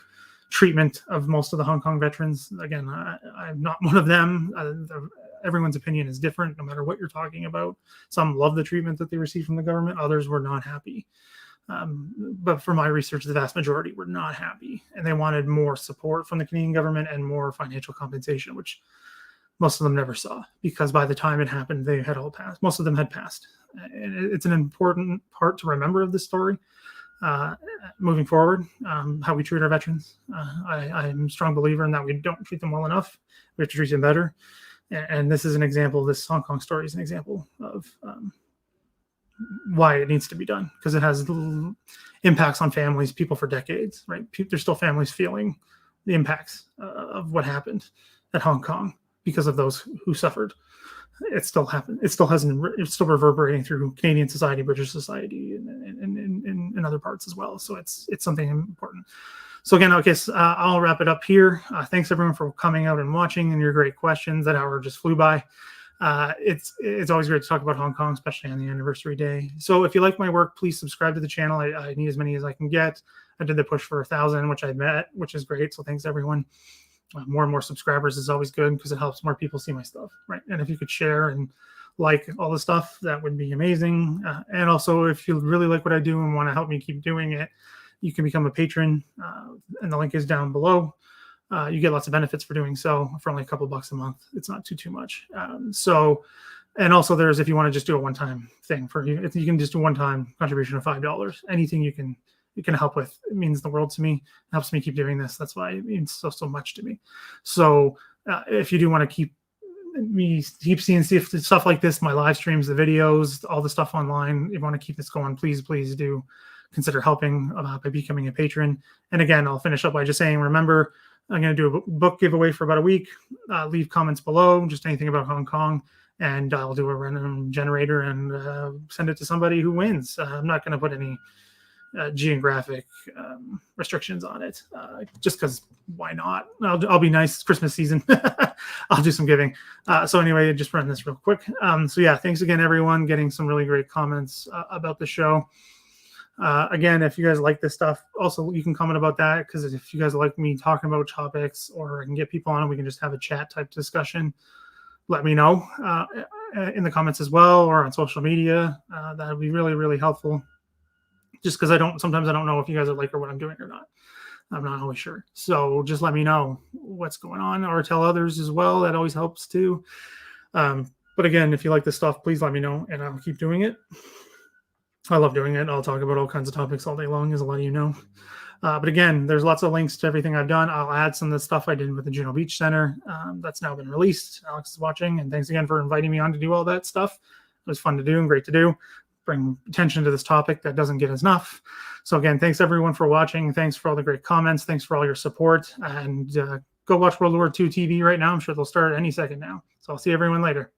treatment of most of the Hong Kong veterans. Again, I'm not one of them. Everyone's opinion is different, no matter what you're talking about. Some love the treatment that they received from the government. Others were not happy. But for my research, the vast majority were not happy, and they wanted more support from the Canadian government and more financial compensation, which most of them never saw, because by the time it happened, they had all passed. Most of them had passed. And it's an important part to remember of this story. Moving forward, how we treat our veterans. I'm a strong believer in that we don't treat them well enough. We have to treat them better. And this is an example. This Hong Kong story is an example of why it needs to be done, because it has impacts on families, people for decades, right? There's still families feeling the impacts of what happened at Hong Kong because of those who suffered. It still happened. It's still reverberating through Canadian society, British society, and other parts as well. So it's something important. So again, I guess I'll wrap it up here. Thanks everyone for coming out and watching, and your great questions. That hour just flew by. It's always great to talk about Hong Kong, especially on the anniversary day. So if you like my work, please subscribe to the channel. I need as many as I can get. I did the push for 1,000, which I met, which is great. So thanks everyone. More and more subscribers is always good, because it helps more people see my stuff, right? And if you could share and like all the stuff, that would be amazing. And also, if you really like what I do and want to help me keep doing it, you can become a patron, and the link is down below. You get lots of benefits for doing so for only a couple bucks a month. It's not too much. And also there's, if you want to just do a one-time thing for you, if you can just do one-time contribution of $5, anything you can help with, it means the world to me. It helps me keep doing this. That's why it means so much to me. So if you do want to keep seeing stuff like this, my live streams, the videos, all the stuff online, if you want to keep this going, please do consider helping by becoming a patron. And again, I'll finish up by just saying, remember, I'm going to do a book giveaway for about a week. Leave comments below, just anything about Hong Kong, and I'll do a random generator and send it to somebody who wins. I'm not going to put any geographic restrictions on it, just because why not? I'll be nice. It's Christmas season. I'll do some giving. So anyway, just run this real quick. So yeah, thanks again, everyone. Getting some really great comments about the show. Again, if you guys like this stuff, also you can comment about that, because if you guys like me talking about topics, or I can get people on and we can just have a chat type discussion, let me know in the comments as well, or on social media. That would be really, really helpful. Just because sometimes I don't know if you guys are like or what I'm doing or not. I'm not always sure. So just let me know what's going on, or tell others as well. That always helps too. But again, if you like this stuff, please let me know, and I'll keep doing it. I love doing it. I'll talk about all kinds of topics all day long, as a lot of you know. But again, there's lots of links to everything I've done. I'll add some of the stuff I did with the Juno Beach Center. That's now been released. Alex is watching, and thanks again for inviting me on to do all that stuff. It was fun to do and great to do. Bring attention to this topic that doesn't get enough. So again, thanks everyone for watching. Thanks for all the great comments. Thanks for all your support. And go watch World War II TV right now. I'm sure they'll start any second now. So I'll see everyone later.